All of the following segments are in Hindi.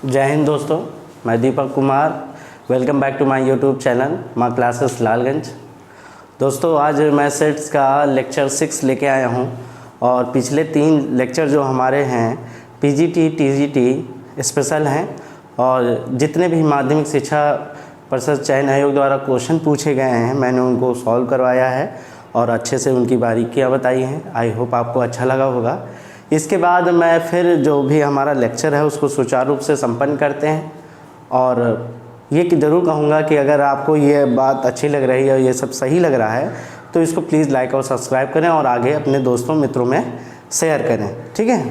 जय हिंद दोस्तों, मैं Deepak Kumar. Welcome back to my YouTube channel Maa classes Lalganj. दोस्तों, आज मैं सेट्स का लेक्चर 6 लेके आया हूँ और पिछले 3 लेक्चर जो हमारे हैं पीजीटी टीजीटी स्पेशल हैं और जितने भी माध्यमिक शिक्षा परिषद चयन आयोग द्वारा क्वेश्चन पूछे गए हैं मैंने उनको सॉल्व करवाया है और अच्छे से उनकी बारीकियाँ बताई हैं। आई होप आपको अच्छा लगा होगा। इसके बाद मैं फिर जो भी हमारा लेक्चर है उसको सुचारू रूप से संपन्न करते हैं और ये कि ज़रूर कहूँगा कि अगर आपको ये बात अच्छी लग रही है, ये सब सही लग रहा है तो इसको प्लीज़ लाइक और सब्सक्राइब करें और आगे अपने दोस्तों मित्रों में शेयर करें। ठीक है,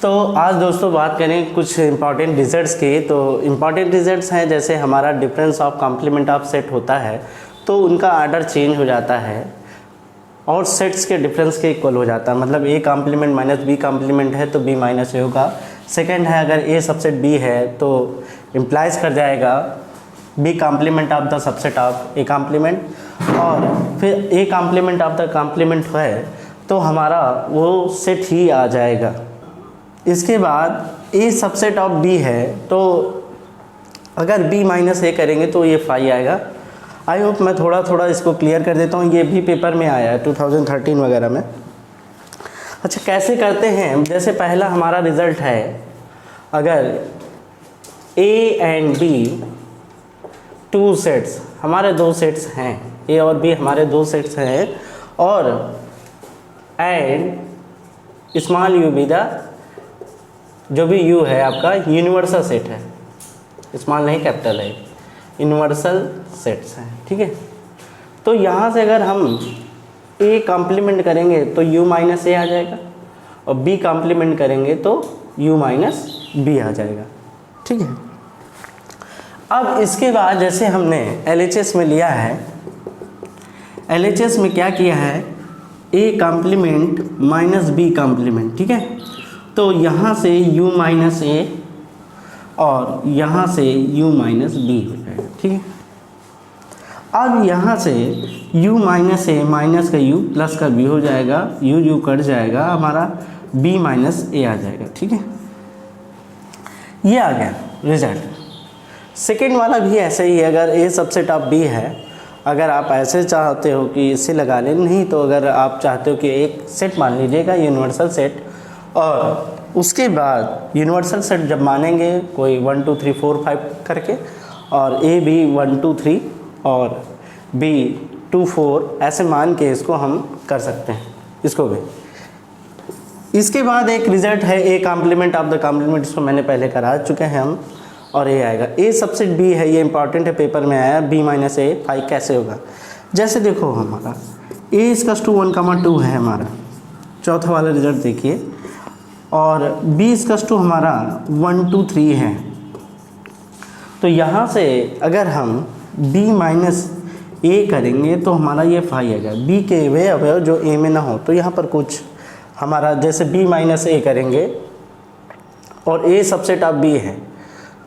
तो आज दोस्तों बात करें कुछ इंपॉर्टेंट रिजल्ट्स की। तो इंपॉर्टेंट रिजल्ट्स हैं जैसे हमारा difference of complement of set होता है तो उनका आर्डर चेंज हो जाता है और सेट्स के डिफरेंस के इक्वल हो जाता है। मतलब A complement minus B complement है तो बी माइनस ए होगा। सेकेंड है, अगर ए सबसेट बी है तो इम्प्लाइज कर जाएगा B complement of the subset of A complement, और फिर A complement of the complement है तो हमारा वो सेट ही आ जाएगा। इसके बाद ए सबसेट ऑफ बी है तो अगर बी माइनस ए करेंगे तो ये फाई आएगा। आई होप मैं थोड़ा थोड़ा इसको क्लियर कर देता हूँ, ये भी पेपर में आया है 2013 वगैरह में। अच्छा, कैसे करते हैं? जैसे पहला हमारा रिज़ल्ट है, अगर ए एंड बी 2 सेट्स, हमारे 2 सेट्स हैं, ए और बी हमारे 2 सेट्स हैं, और and small you be the, जो भी यू है आपका यूनिवर्सल सेट है, स्मॉल नहीं कैपिटल है, यूनिवर्सल सेट्स हैं। ठीक है, तो यहाँ से अगर हम ए कॉम्प्लीमेंट करेंगे तो u माइनस ए आ जाएगा और b कॉम्प्लीमेंट करेंगे तो u माइनस बी आ जाएगा। ठीक है, अब इसके बाद जैसे हमने LHS में लिया है, LHS में क्या किया है, a complement minus B complement. ठीक है, तो यहाँ से u माइनस ए और यहाँ से u माइनस बी हो जाएगा। ठीक है, अब यहाँ से u माइनस ए माइनस का u प्लस का b हो जाएगा, u कट जाएगा, हमारा b माइनस ए आ जाएगा। ठीक है, ये आ गया रिजल्ट। सेकेंड वाला भी ऐसे ही है, अगर a सबसेट ऑफ b है, अगर आप ऐसे चाहते हो कि इससे लगा लें, नहीं तो अगर आप चाहते हो कि एक सेट मान लीजिएगा यूनिवर्सल सेट, और उसके बाद यूनिवर्सल सेट जब मानेंगे कोई 1 2 3 4 5 करके, और a भी 1 2 3 और b 2 4 ऐसे मान के इसको हम कर सकते हैं, इसको भी। इसके बाद एक रिजल्ट है A complement of the complement, इसको मैंने पहले करा चुके हैं हम, और ये आएगा ए सबसेट बी है, ये इंपॉर्टेंट है, पेपर में आया, b माइनस ए फाई कैसे होगा। जैसे देखो हमारा a इसका 1, 2 है हमारा, चौथा वाला रिजल्ट देखिए, और b इसका हमारा 1 2 3 है। तो यहाँ से अगर हम b माइनस ए करेंगे तो हमारा ये फाई आएगा। b के वे अवयव जो a में ना हो, तो यहाँ पर कुछ हमारा जैसे b माइनस ए करेंगे और a सबसेट ऑफ b है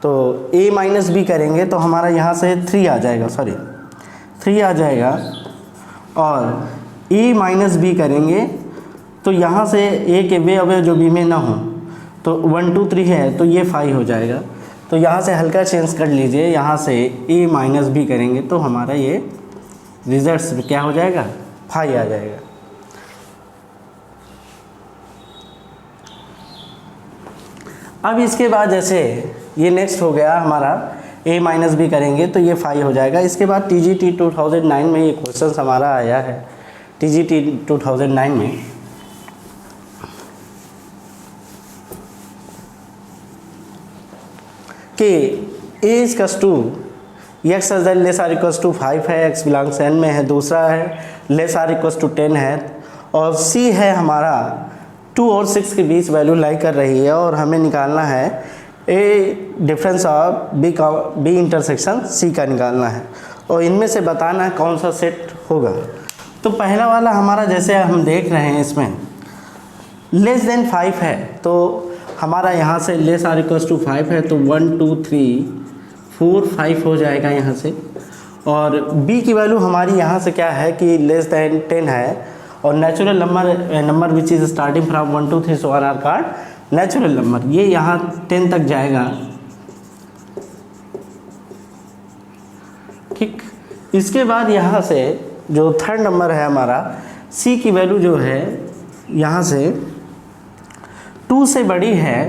तो a माइनस बी करेंगे तो हमारा यहाँ से 3 आ जाएगा, 3 आ जाएगा, और a माइनस बी करेंगे तो यहाँ से a के वे अवयव जो b में ना हो, तो 1 2 3 है तो ये फाई हो जाएगा। तो यहाँ से हल्का चेंज कर लीजिए, यहाँ से a माइनस बी करेंगे तो हमारा ये रिजल्ट क्या हो जाएगा, फाई आ जाएगा। अब इसके बाद जैसे ये नेक्स्ट हो गया हमारा a माइनस बी करेंगे तो ये फाई हो जाएगा। इसके बाद TGT 2009 में ये क्वेश्चन हमारा आया है, TGT 2009 में, कि a equals to x less or equals to 5 है, x बिलोंग्स n में है, दूसरा है लेस आर इक्वल्स टू 10 है, और c है हमारा 2 और 6 के बीच वैल्यू लाई कर रही है, और हमें निकालना है a difference of b intersection c का निकालना है, और इनमें से बताना है कौन सा सेट होगा। तो पहला वाला हमारा जैसे हम देख रहे हैं इसमें लेस देन 5 है, तो हमारा यहाँ से लेस आर इक्वल्स टू 5 है तो 1 2 3 4 5 हो जाएगा यहाँ से, और b की वैल्यू हमारी यहाँ से क्या है कि लेस देन 10 है, और natural number which is starting from 1 2 3 so on are called natural number, ये यहाँ 10 तक जाएगा। ठीक, इसके बाद यहाँ से जो थर्ड नंबर है हमारा, सी की वैल्यू जो है यहाँ से 2 से बड़ी है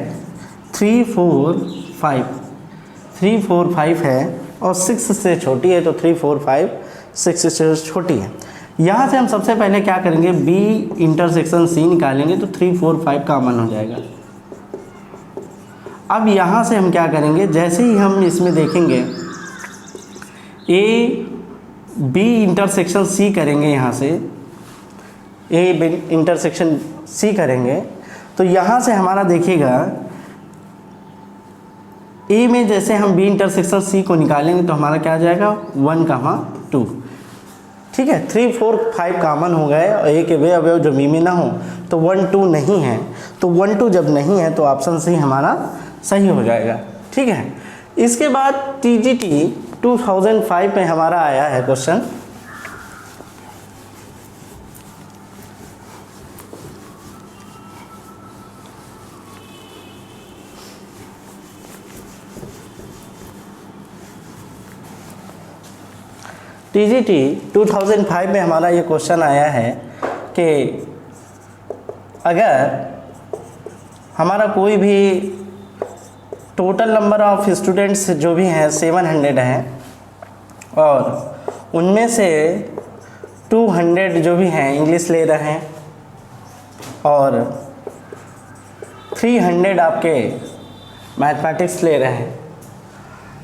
3 4 5, 3 4 5 है, और 6 से छोटी है, तो 3 4 5 6 से छोटी है। यहाँ से हम सबसे पहले क्या करेंगे, बी इंटरसेक्शन सी निकालेंगे, तो 3 4 5 कॉमन हो जाएगा। अब यहाँ से हम क्या करेंगे, जैसे ही हम इसमें देखेंगे ए बी इंटरसेक्शन सी करेंगे, यहाँ से ए बी इंटरसेक्शन सी करेंगे, तो यहाँ से हमारा देखिएगा ए में जैसे हम बी इंटरसेक्शन सी को निकालेंगे तो हमारा क्या आ जाएगा 1, 2। ठीक है, 3 4 5 कॉमन हो गए, और ए के वे अवयव जो बी में ना हो, तो 1 2 नहीं है, तो 1 2 जब नहीं है तो ऑप्शन सी हमारा सही हो जाएगा। ठीक है, इसके बाद TGT 2005 में हमारा आया है क्वेश्चन, TGT 2005 में हमारा ये क्वेश्चन आया है कि अगर हमारा कोई भी टोटल नंबर ऑफ स्टूडेंट्स जो भी हैं 700 हैं, और उनमें से 200 जो भी हैं इंग्लिश ले रहे हैं, और 300 आपके मैथमेटिक्स ले रहे हैं,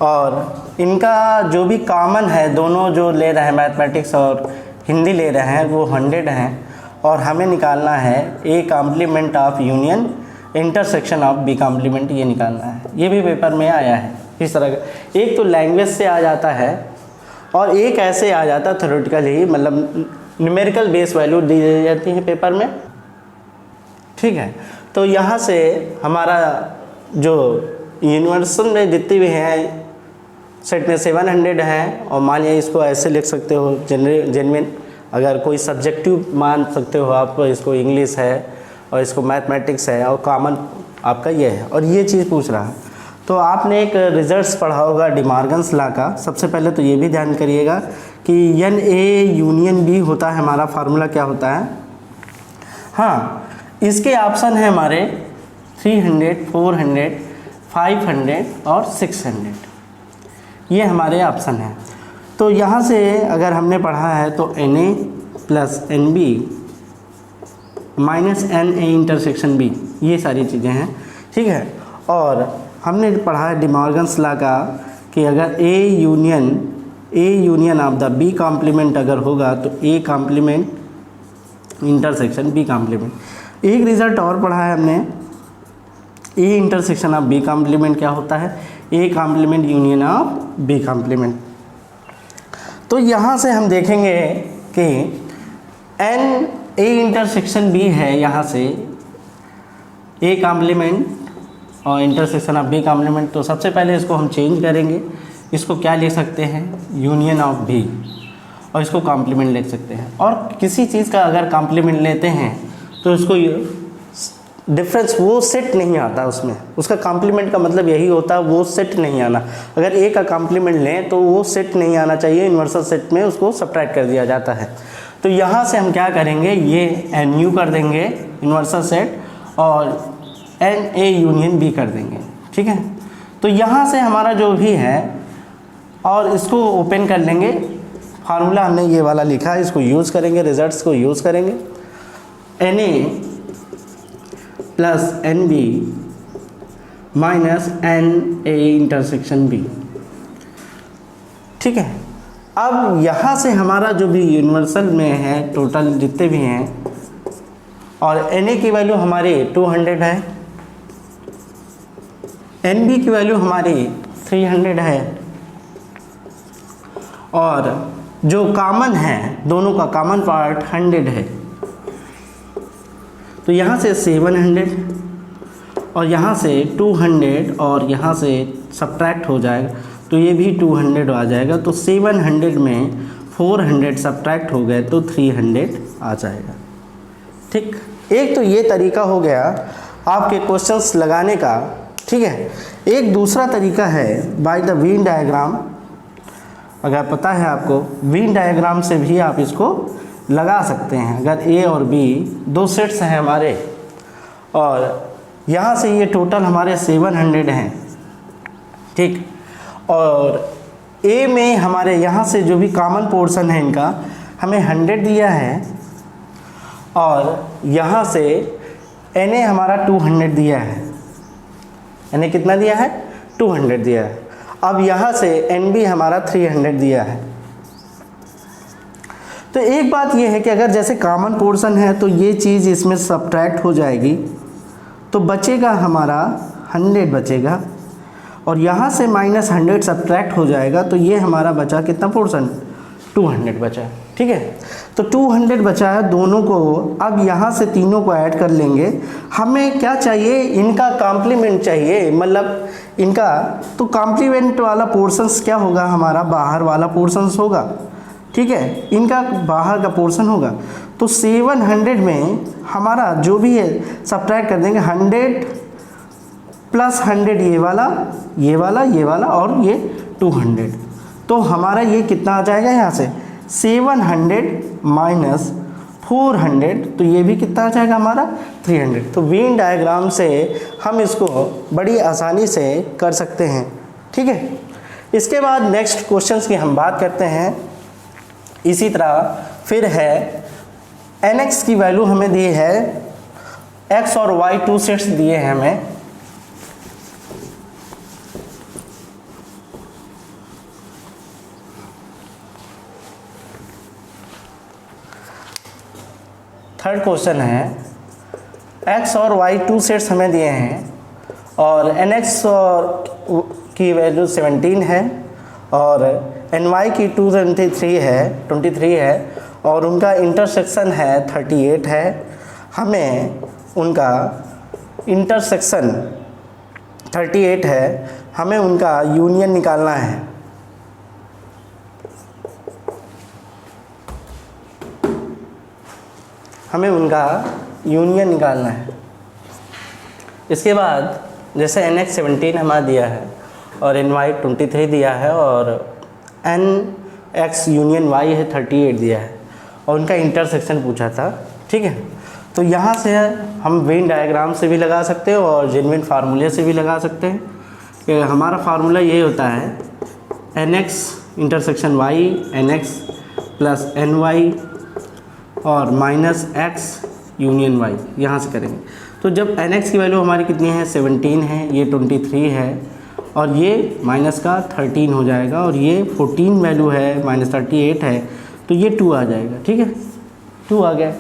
और इनका जो भी कॉमन है, दोनों जो ले रहे हैं मैथमेटिक्स और हिंदी ले रहे हैं, वो 100 हैं, और हमें निकालना है A complement of union intersection of B complement, ये निकालना है। ये भी पेपर में आया है इस तरह का, एक तो लैंग्वेज से आ जाता है और एक ऐसे आ जाता है थ्योरेटिकली, मतलब न्यूमेरिकल बेस वैल्यू दी जाती है पेपर में। ठीक है, तो यहाँ से हमारा जो यूनिवर्सल में जितने भी हैं सेट में 700 हैं, और मान लिया इसको ऐसे लिख सकते हो जेन्युइन, अगर कोई सब्जेक्टिव मान सकते हो आप, इसको इंग्लिश है और इसको मैथमेटिक्स है, और कॉमन आपका ये है, और ये चीज़ पूछ रहा है। तो आपने एक रिजल्ट्स पढ़ा होगा डिमॉर्गन्स लॉ का, सबसे पहले तो ये भी ध्यान करिएगा कि NA यूनियन B होता है, हमारा फार्मूला क्या होता है। हाँ, इसके ऑप्शन है हमारे 300 400 500 और 600, ये हमारे ऑप्शन हैं। तो यहाँ से अगर हमने पढ़ा है तो NA plus NB minus NA intersection B, ये सारी चीज़ें हैं। ठीक है, और हमने पढ़ा है डिमॉर्गन्स लॉ का कि अगर A union of the B complement अगर होगा तो A complement intersection B complement. एक रिजल्ट और पढ़ा है हमने, A intersection of B complement क्या होता है, A complement union of B complement. तो यहाँ से हम देखेंगे कि A इंटरसेक्शन B है, यहाँ से A कॉम्प्लीमेंट और इंटरसेक्शन ऑफ B कॉम्प्लीमेंट। तो सबसे पहले इसको हम चेंज करेंगे, इसको क्या लिख सकते हैं, यूनियन ऑफ B, और इसको कॉम्प्लीमेंट लिख सकते हैं। और किसी चीज़ का अगर कॉम्प्लीमेंट लेते हैं तो इसको डिफरेंस वो सेट नहीं आता उसमें, उसका कॉम्प्लीमेंट का मतलब यही होता है वो सेट नहीं आना। अगर ए का कॉम्प्लीमेंट लें तो वो सेट नहीं आना चाहिए, यूनिवर्सल सेट में उसको सब्ट्रैक्ट कर दिया जाता है। तो यहाँ से हम क्या करेंगे, ये NU कर देंगे यूनिवर्सल सेट, और NA यूनियन B कर देंगे। ठीक है, तो यहाँ से हमारा जो भी है, और इसको ओपन कर लेंगे, फार्मूला हमने ये वाला लिखा है, इसको यूज़ करेंगे, रिजल्ट्स को यूज़ करेंगे। NA plus NB minus NA intersection B। ठीक है, अब यहाँ से हमारा जो भी यूनिवर्सल में है टोटल जितने भी हैं, और NA की वैल्यू हमारी 200 है, NB की वैल्यू हमारी 300 है, और जो कॉमन है दोनों का कॉमन पार्ट 100 है। तो यहाँ से 700 और यहाँ से 200 और यहाँ से सब्ट्रैक्ट हो जाएगा, तो ये भी 200 आ जाएगा। तो 700 में 400 सब्ट्रैक्ट हो गए तो 300 आ जाएगा। ठीक, एक तो ये तरीका हो गया। आपके क्वेश्चंस लगाने का, ठीक है। एक दूसरा तरीका है बाय द वेन डायग्राम, अगर पता है आपको, वेन डायग्राम से भी आप इसको लगा सकते हैं। अगर ए और बी दो सेट्स हैं हमारे और यहाँ से ये टोटल हमारे 700 हैं, ठीक, और ए में हमारे यहाँ से जो भी कॉमन पोर्शन है इनका हमें 100 दिया है और यहाँ से एन ए हमारा 200 दिया है। एन ए कितना दिया है? 200 दिया है। अब यहाँ से एन बी हमारा 300 दिया है। तो एक बात ये है कि अगर जैसे कॉमन पोर्शन है तो ये चीज़ इसमें सब्ट्रैक्ट हो जाएगी, तो बचेगा हमारा 100 बचेगा, और यहाँ से -100 सब्ट्रैक्ट हो जाएगा, तो ये हमारा बचा कितना पोर्शन? 200 बचा, ठीक है। तो 200 बचा है, दोनों को अब यहाँ से तीनों को ऐड कर लेंगे। हमें क्या चाहिए? इनका कॉम्प्लीमेंट चाहिए, मतलब इनका, तो कॉम्प्लीमेंट वाला पोर्शंस क्या होगा? हमारा बाहर वाला पोर्शंस होगा, ठीक है, इनका बाहर का पोर्शन होगा। तो 700 में हमारा जो भी है सब्ट्रैक्ट कर देंगे, 100 प्लस 100 ये वाला, ये वाला, ये वाला और ये 200, तो हमारा ये कितना आ जाएगा? यहाँ से 700 माइनस 400, तो ये भी कितना आ जाएगा हमारा? 300। तो वेन डायग्राम से हम इसको बड़ी आसानी से कर सकते हैं, ठीक है। इसके बाद नेक्स्ट क्वेश्चंस की हम बात करते हैं। इसी तरह फिर है nx की वैल्यू हमें दी है, x और y 2 सेट्स दिए हैं हमें। थर्ड क्वेश्चन है x और y 2 सेट्स हमें दिए हैं और nx और की वैल्यू 17 है और ny की 23 है और उनका इंटरसेक्शन है 38 है। हमें उनका इंटरसेक्शन 38 है, हमें उनका यूनियन निकालना है। हमें उनका यूनियन निकालना है। इसके बाद जैसे nx 17 हमारा दिया है और ny 23 दिया है और nx यूनियन y है 38 दिया है और उनका इंटरसेक्शन पूछा था, ठीक है। तो यहाँ से हम वेन डायग्राम से भी लगा सकते हैं और जेन्युइन फार्मूले से भी लगा सकते हैं कि हमारा फार्मूला ये होता है nx intersection y, nx plus ny और माइनस x यूनियन y, यहाँ से करेंगे। तो जब nx की वैल्यू हमारी कितनी है? 17 है, ये 23 है और ये माइनस का 13 हो जाएगा और ये 14 वैल्यू है, -38 है, तो ये 2 आ जाएगा, ठीक है, 2 आ गया।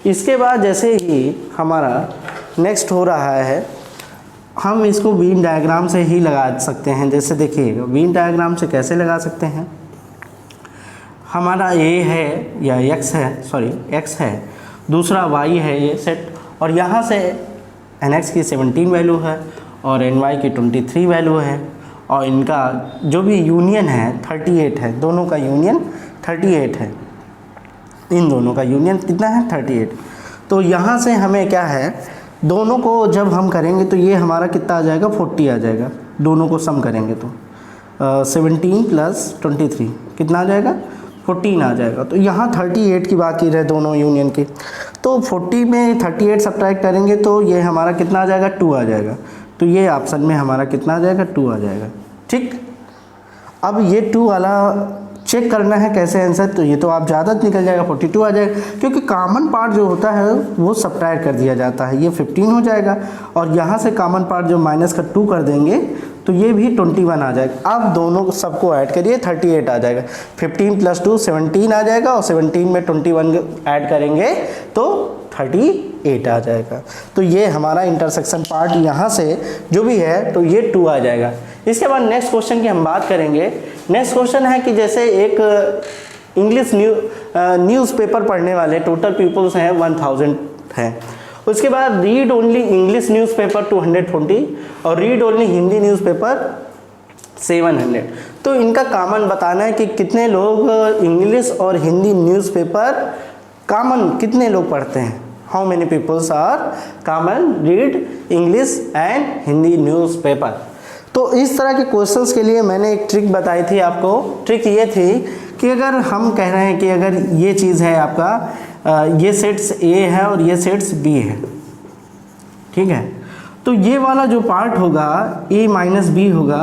इसके बाद जैसे ही हमारा नेक्स्ट हो रहा है, हम इसको वेन डायग्राम से ही लगा सकते हैं। जैसे देखिएगा वेन डायग्राम से कैसे लगा सकते हैं। हमारा a है या x है, दूसरा y है ये सेट, और यहाँ से nx की 17 वैल्यू है और ny की 23 वैल्यू है और इनका जो भी यूनियन है 38 है, दोनों का यूनियन 38 है, इन दोनों का यूनियन कितना है? 38। तो यहाँ से हमें क्या है, दोनों को जब हम करेंगे तो ये हमारा कितना आ जाएगा? 40 आ जाएगा। दोनों को सम करेंगे तो 17 प्लस 23 कितना आ जाएगा? 14 आ जाएगा। तो यहाँ 38 की बात की रहे दोनों यूनियन की, तो 40 में 38 सब्ट्रैक्ट करेंगे तो ये हमारा कितना आ जाएगा? 2 आ जाएगा। तो ये ऑप्शन में हमारा कितना आ जाएगा? 2 आ जाएगा, ठीक। अब ये 2 वाला चेक करना है कैसे आंसर, तो ये तो आप ज़्यादा निकल जाएगा, 42 आ जाएगा, क्योंकि कॉमन पार्ट जो होता है वो सब्ट्रैक्ट कर दिया जाता है। ये 15 हो जाएगा और यहाँ से कॉमन पार्ट जो माइनस का 2 कर देंगे तो ये भी 21 आ जाएगा। अब दोनों सबको ऐड करिए, 38 आ जाएगा। 15 प्लस 2 17 आ जाएगा और 17 में 21 ऐड करेंगे तो 38 आ जाएगा। तो ये हमारा इंटरसेक्शन पार्ट यहाँ से जो भी है तो ये 2 आ जाएगा। इसके बाद नेक्स्ट क्वेश्चन की हम बात करेंगे। नेक्स्ट क्वेश्चन है कि जैसे एक इंग्लिश न्यूज़पेपर पढ़ने वाले टोटल पीपल्स हैं 1000 हैं, उसके बाद रीड ओनली इंग्लिश न्यूज़पेपर 220 और रीड ओनली हिंदी न्यूज़पेपर 700। तो इनका कॉमन बताना है कि कितने लोग इंग्लिश और हिंदी न्यूज़पेपर कॉमन कितने लोग पढ़ते हैं। How many peoples are common read English and Hindi newspaper. तो इस तरह के क्वेश्चंस के लिए मैंने एक ट्रिक बताई थी आपको। ट्रिक ये थी कि अगर हम कह रहे हैं कि अगर ये चीज़ है आपका ये सेट्स ए है और ये सेट्स बी है, ठीक है, तो ये वाला जो पार्ट होगा ए माइनस बी होगा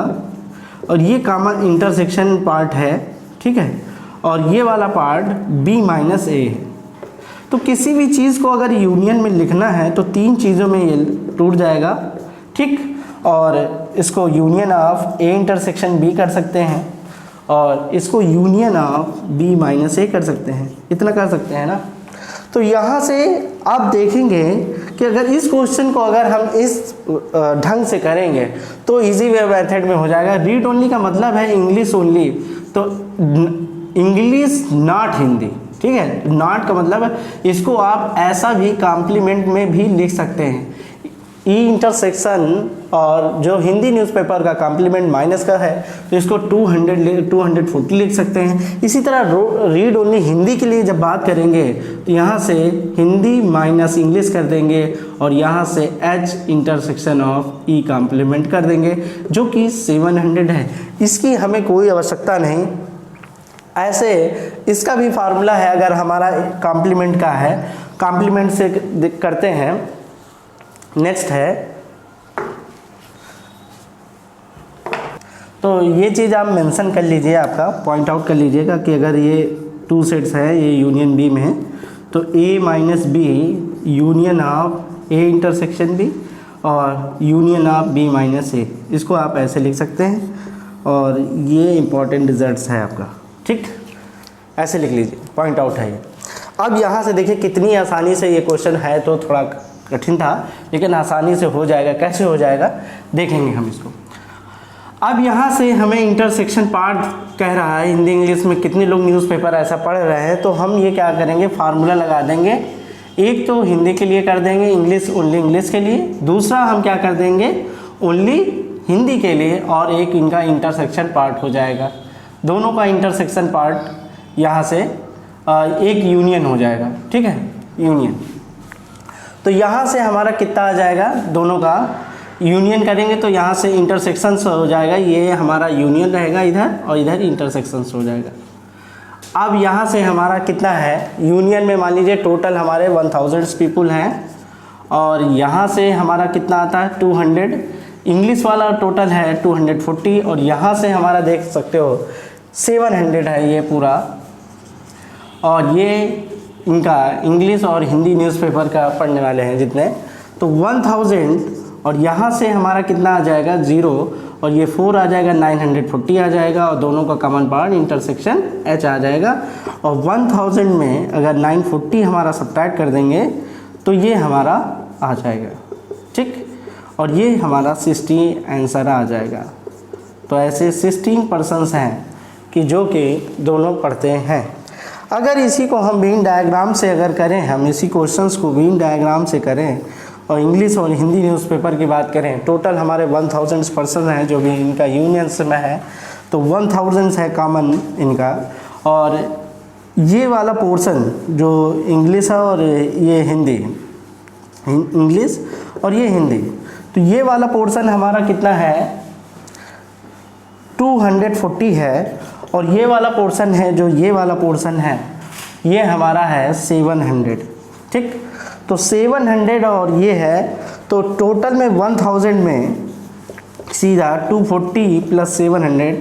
और ये कॉमन इंटरसेक्शन पार्ट है, ठीक है, और ये वाला पार्ट बी माइनस ए है। तो किसी भी चीज़ को अगर यूनियन में लिखना है तो तीन चीज़ों में ये टूट जाएगा, ठीक, और इसको union of A intersection B कर सकते हैं और इसको union of B minus A कर सकते हैं, इतना कर सकते हैं ना। तो यहाँ से आप देखेंगे कि अगर इस क्वेश्चन को अगर हम इस ढंग से करेंगे तो इजी वे मेथड में हो जाएगा। रीड ओनली का मतलब है इंग्लिश ओनली, तो इंग्लिश नॉट हिंदी, ठीक है, नॉट का मतलब है इसको आप ऐसा भी कॉम्प्लीमेंट में भी लिख सकते हैं। ई इंटरसेक्शन और जो हिंदी न्यूज़पेपर का कॉम्प्लीमेंट माइनस का है तो इसको 240 लिख सकते हैं। इसी तरह रीड ओनली हिंदी के लिए जब बात करेंगे तो यहाँ से हिंदी माइनस इंग्लिश कर देंगे और यहाँ से H intersection of E complement कर देंगे जो कि 700 है। इसकी हमें कोई आवश्यकता नहीं। ऐसे इसका भी फार्मूला है, अगर हमारा कॉम्प्लीमेंट का है, कॉम्प्लीमेंट से करते हैं। नेक्स्ट है, तो ये चीज़ आप मेंशन कर लीजिए, आपका पॉइंट आउट कर लीजिएगा कि अगर ये 2 सेट्स है, ये यूनियन बी में है, तो A minus B union of A intersection B और union of B minus A, इसको आप ऐसे लिख सकते हैं और ये इंपॉर्टेंट रिजल्ट्स है आपका, ठीक, ऐसे लिख लीजिए, पॉइंट आउट है ये। अब यहाँ से देखिए कितनी आसानी से ये क्वेश्चन है, तो थोड़ा कठिन था लेकिन आसानी से हो जाएगा। कैसे हो जाएगा देखेंगे हम इसको। अब यहाँ से हमें इंटरसेक्शन पार्ट कह रहा है, हिंदी इंग्लिश में कितने लोग न्यूज़पेपर ऐसा पढ़ रहे हैं, तो हम ये क्या करेंगे, फार्मूला लगा देंगे। एक तो हिंदी के लिए कर देंगे, इंग्लिश ओनली इंग्लिश के लिए, दूसरा हम क्या कर देंगे ओनली हिंदी के लिए, और एक इनका इंटरसेक्शन पार्ट हो जाएगा। दोनों का इंटरसेक्शन पार्ट यहाँ से एक यूनियन हो जाएगा, ठीक है, यूनियन। तो यहाँ से हमारा कितना आ जाएगा, दोनों का यूनियन करेंगे तो यहाँ से इंटरसेक्शंस हो जाएगा, ये हमारा यूनियन रहेगा इधर और इधर इंटरसेक्शंस हो जाएगा। अब यहाँ से हमारा कितना है, यूनियन में मान लीजिए टोटल हमारे 1000 पीपल हैं और यहाँ से हमारा कितना आता है 200, इंग्लिश वाला टोटल है 240 और यहाँ से हमारा देख सकते हो 700 है ये पूरा, और ये इनका इंग्लिश और हिंदी न्यूज़पेपर का पढ़ने वाले हैं जितने, तो 1000 और यहाँ से हमारा कितना आ जाएगा 0 और ये 4 आ जाएगा, 940 आ जाएगा और दोनों का कॉमन पार्ट इंटरसेक्शन H आ जाएगा। और 1000 में अगर 940 हमारा सब्ट्रैक्ट कर देंगे तो ये हमारा आ जाएगा, ठीक, और ये हमारा 60 आंसर आ जाएगा। तो ऐसे 16 पर्सन्स हैं कि जो कि दोनों पढ़ते हैं। अगर इसी को हम बीन डायग्राम से अगर करें, हम इसी क्वेश्चंस को बीन डायग्राम से करें और इंग्लिश और हिंदी न्यूज़पेपर की बात करें, टोटल हमारे 1000 पर्सन हैं जो भी इनका यूनियंस में है, तो 1000 है कॉमन इनका, और ये वाला पोर्शन जो इंग्लिश है और ये हिंदी, इंग्लिश और ये हिंदी, तो ये वाला पोर्शन हमारा कितना है 240 है, और ये वाला पोर्शन है जो ये वाला पोर्शन है ये हमारा है 700, ठीक। तो 700 और ये है, तो टोटल में 1000 में सीधा 240 प्लस 700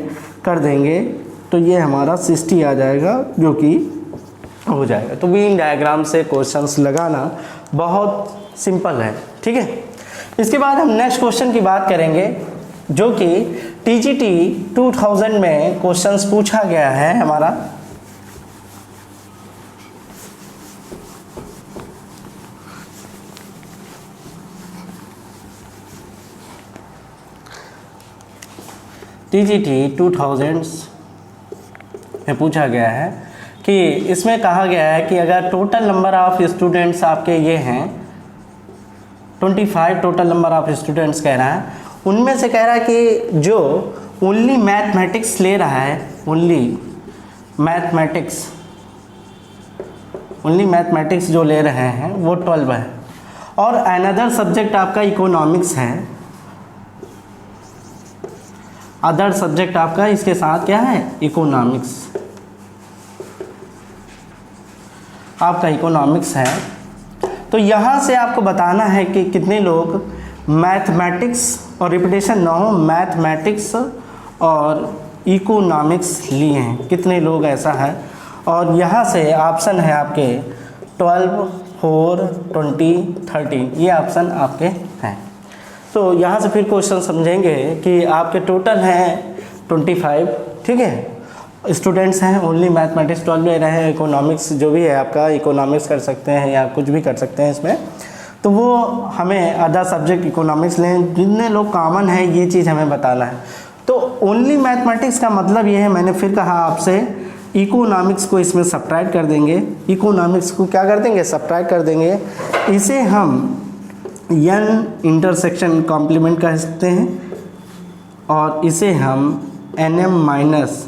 कर देंगे तो ये हमारा 60 आ जाएगा, जो कि हो जाएगा। तो बीन डायग्राम से क्वेश्चंस लगाना बहुत सिंपल है, ठीक है। इसके बाद हम नेक्स्ट क्वेश्चन की बात करेंगे जो कि TGT 2000 में क्वेश्चंस पूछा गया है हमारा। TGT 2000 में पूछा गया है कि इसमें कहा गया है कि अगर टोटल नंबर ऑफ स्टूडेंट्स आपके ये हैं 25 टोटल नंबर ऑफ स्टूडेंट्स कह रहा है, उनमें से कह रहा है कि जो ओनली मैथमेटिक्स ले रहा है, ओनली मैथमेटिक्स ओनली मैथमेटिक्स जो ले रहे हैं वो 12 है, और अनदर सब्जेक्ट आपका इकोनॉमिक्स है। अदर सब्जेक्ट आपका इसके साथ क्या है, इकोनॉमिक्स, आपका इकोनॉमिक्स है। तो यहाँ से आपको बताना है कि कितने लोग मैथमेटिक्स, और रिपीटेशन ना हो, मैथमेटिक्स और इकोनॉमिक्स लिए हैं, कितने लोग ऐसा है। और यहाँ से ऑप्शन है आपके 12, 4, 20, 13, ये ऑप्शन आपके हैं। तो यहाँ से फिर क्वेश्चन समझेंगे कि आपके टोटल हैं 25, ठीक है, स्टूडेंट्स हैं, ओनली मैथमेटिक्स 12 ले रहे हैं, इकोनॉमिक्स जो भी है आपका, इकोनॉमिक्स कर सकते हैं या कुछ भी कर सकते हैं इसमें, तो वो हमें अदर सब्जेक्ट इकोनॉमिक्स लें, जितने लोग कॉमन है ये चीज़ हमें बताना है। तो ओनली मैथमेटिक्स का मतलब ये है, मैंने फिर कहा आपसे, इकोनॉमिक्स को इसमें सब्ट्रैक्ट कर देंगे, इकोनॉमिक्स को क्या कर देंगे, सब्ट्रैक्ट कर देंगे, इसे हम n इंटरसेक्शन कॉम्प्लीमेंट कह सकते हैं, और इसे हम nm minus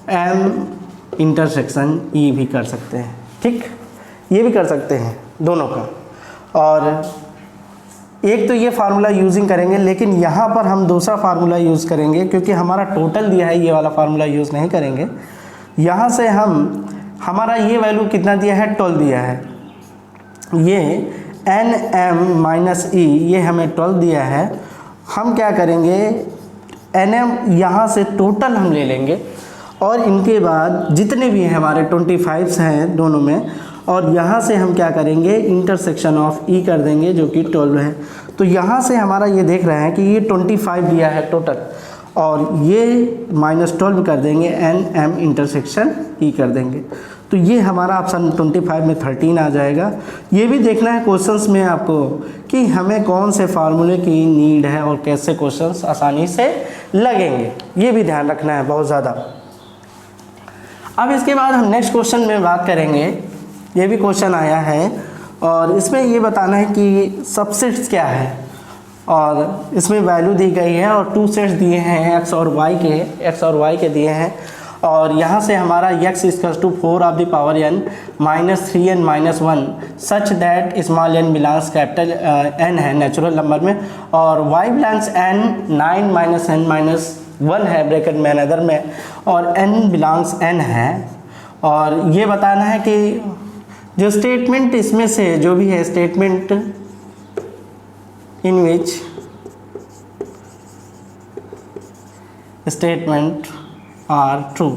m intersection e भी कर सकते हैं, ठीक, ये भी कर सकते हैं दोनों का। और एक तो ये फार्मूला यूजिंग करेंगे, लेकिन यहाँ पर हम दूसरा फार्मूला यूज़ करेंगे, क्योंकि हमारा टोटल दिया है, ये वाला फार्मूला यूज़ नहीं करेंगे। यहाँ से हम, हमारा ये वैल्यू कितना दिया है, 12 दिया है, ये nm माइनस e ये हमें 12 दिया है। हम क्या करेंगे, nm यहाँ से टोटल हम ले लेंगे, और इनके बाद जितने भी हैं हमारे 25 हैं दोनों में, और यहाँ से हम क्या करेंगे, इंटरसेक्शन ऑफ e कर देंगे जो कि 12 है। तो यहाँ से हमारा ये देख रहे हैं कि ये 25 दिया है टोटल, और ये -12 कर देंगे, nm इंटरसेक्शन e कर देंगे। तो ये हमारा ऑप्शन 25 में 13 आ जाएगा। ये भी देखना है क्वेश्चंस में आपको कि हमें कौन से फार्मूले की नीड है और कैसे क्वेश्चंस आसानी से लगेंगे, ये भी ध्यान रखना है बहुत ज़्यादा। अब इसके बाद हम नेक्स्ट क्वेश्चन में बात करेंगे, ये भी क्वेश्चन आया है, और इसमें ये बताना है कि सबसेट्स क्या है, और इसमें वैल्यू दी गई है, और 2 सेट्स दिए हैं x और y के दिए हैं, और यहाँ से हमारा x equals to 4 of the power n minus 3n minus 1 such that small n belongs capital n है नेचुरल नंबर में, और y belongs n 9 minus n minus 1 है ब्रैकेट में अनदर में, और n बिलोंग्स n है। और ये बताना है कि जो स्टेटमेंट इसमें से जो भी है, statement in which statement are true,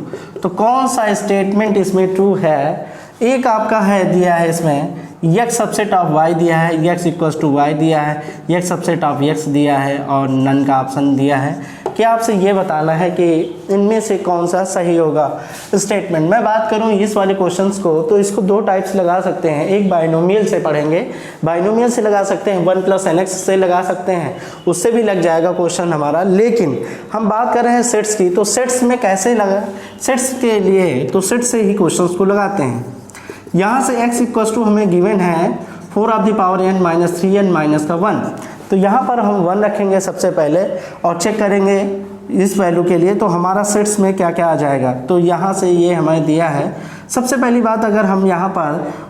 तो कौन सा स्टेटमेंट इसमें ट्रू है। एक आपका है दिया है इसमें x सबसेट ऑफ y दिया है, x इक्वल्स टू y दिया है, x सबसेट ऑफ x दिया है, और नन का ऑप्शन दिया है। क्या आपसे ये बताना है कि इनमें से कौन सा सही होगा स्टेटमेंट। मैं बात करूं इस वाले क्वेश्चंस को, तो इसको 2 टाइप्स लगा सकते हैं, एक बाइनोमियल से पढ़ेंगे, बाइनोमियल से लगा सकते हैं, 1 + nx से लगा सकते हैं, उससे भी लग जाएगा क्वेश्चन हमारा। लेकिन हम बात कर रहे हैं सेट्स की, तो सेट्स में कैसे लगा, सेट्स के लिए तो सेट से ही क्वेश्चंस को लगाते हैं। यहाँ से x इक्वल्स टू हमें गिवन है 4 of the power n minus 3n minus का 1, तो यहाँ पर हम 1 रखेंगे सबसे पहले, और चेक करेंगे इस वैल्यू के लिए, तो हमारा सेट्स में क्या क्या आ जाएगा। तो यहाँ से ये हमें दिया है, सबसे पहली बात अगर हम यहाँ पर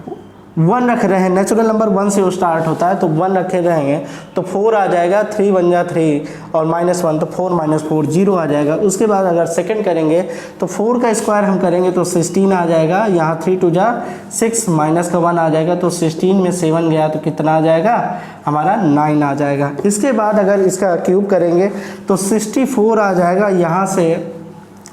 1 रख रहे हैं, नेचुरल नंबर 1 से स्टार्ट होता है, तो 1 रखे रहेंगे तो 4 आ जाएगा, 3 बन जा 3 और -1 तो 4 - 4 0 आ जाएगा। उसके बाद अगर सेकंड करेंगे तो 4 का स्क्वायर हम करेंगे तो 16 आ जाएगा, यहाँ 3 2 जा 6 माइनस का 1 आ जाएगा, तो 16 में 7 गया तो कितना आ जाएगा हमारा 9 आ जाएगा। इसके बाद अगर इसका क्यूब करेंगे तो 64 आ जाएगा, यहाँ से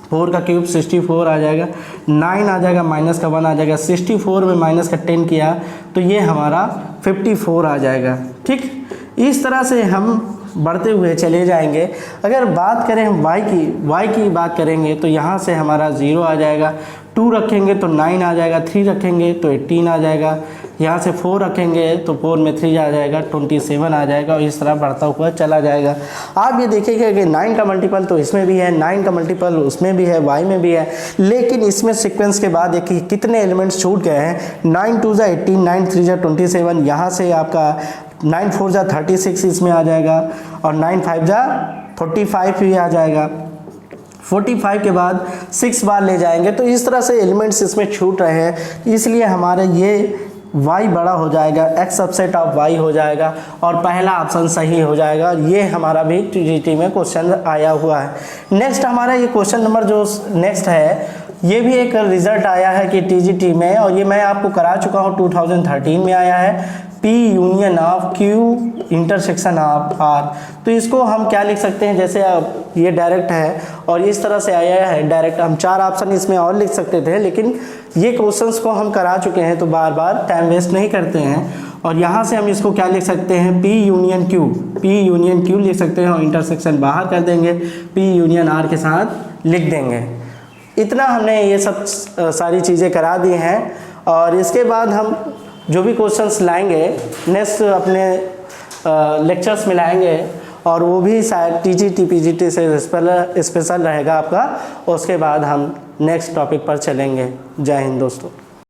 4 का क्यूब 64 आ जाएगा, 9 आ जाएगा, माइनस का 1 आ जाएगा, 64 में माइनस का 10 किया तो ये हमारा 54 आ जाएगा। ठीक, इस तरह से हम बढ़ते हुए चले जाएंगे। अगर बात करें y की बात करेंगे तो यहाँ से हमारा 0 आ जाएगा, 2 रखेंगे तो 9 आ जाएगा, 3 रखेंगे तो 18 आ जाएगा, यहाँ से 4 रखेंगे तो 4 में 3 आ जाएगा, 27 आ जाएगा, और इस तरह बढ़ता हुआ चला जाएगा। आप ये देखिएगा कि 9 का मल्टीपल तो इसमें भी है, 9 का मल्टीपल उसमें भी है, y में भी है, लेकिन इसमें सीक्वेंस के बाद देखिए कितने एलिमेंट्स छूट गए हैं। 9 2 जा 18, 9 3 जा 27, यहाँ से आपका 9 4 जा 36 इसमें आ जाएगा, और 9 5 जा 45 भी आ जाएगा, 45 के बाद 6 बार ले जाएंगे, तो इस तरह से एलिमेंट्स इसमें छूट रहे हैं, इसलिए हमारे ये y बड़ा हो जाएगा, x सबसेट ऑफ y हो जाएगा और पहला ऑप्शन सही हो जाएगा। ये हमारा भी टीजीटी में क्वेश्चन आया हुआ है। नेक्स्ट हमारा ये क्वेश्चन नंबर जो नेक्स्ट है, ये भी एक रिजल्ट आया है कि टीजीटी में, और ये मैं आपको करा चुका हूँ, 2013 में आया है, P union of Q intersection of R। तो इसको हम क्या लिख सकते हैं, जैसे अब ये डायरेक्ट है और इस तरह से आया है डायरेक्ट, हम 4 ऑप्शन इसमें और लिख सकते थे, लेकिन ये क्वेश्चंस को हम करा चुके हैं तो बार बार टाइम वेस्ट नहीं करते हैं। और यहाँ से हम इसको क्या लिख सकते हैं, P यूनियन Q लिख सकते हैं और इंटरसेक्शन बाहर कर देंगे, P यूनियन R के साथ लिख देंगे। इतना हमने ये सब सारी चीज़ें करा दी हैं, और इसके बाद हम जो भी क्वेश्चंस लाएंगे नेक्स्ट अपने लेक्चर्स में लाएंगे, और वो भी शायद टीजीटी पीजीटी से स्पेशल रहेगा आपका। उसके बाद हम नेक्स्ट टॉपिक पर चलेंगे। जय हिंद दोस्तों।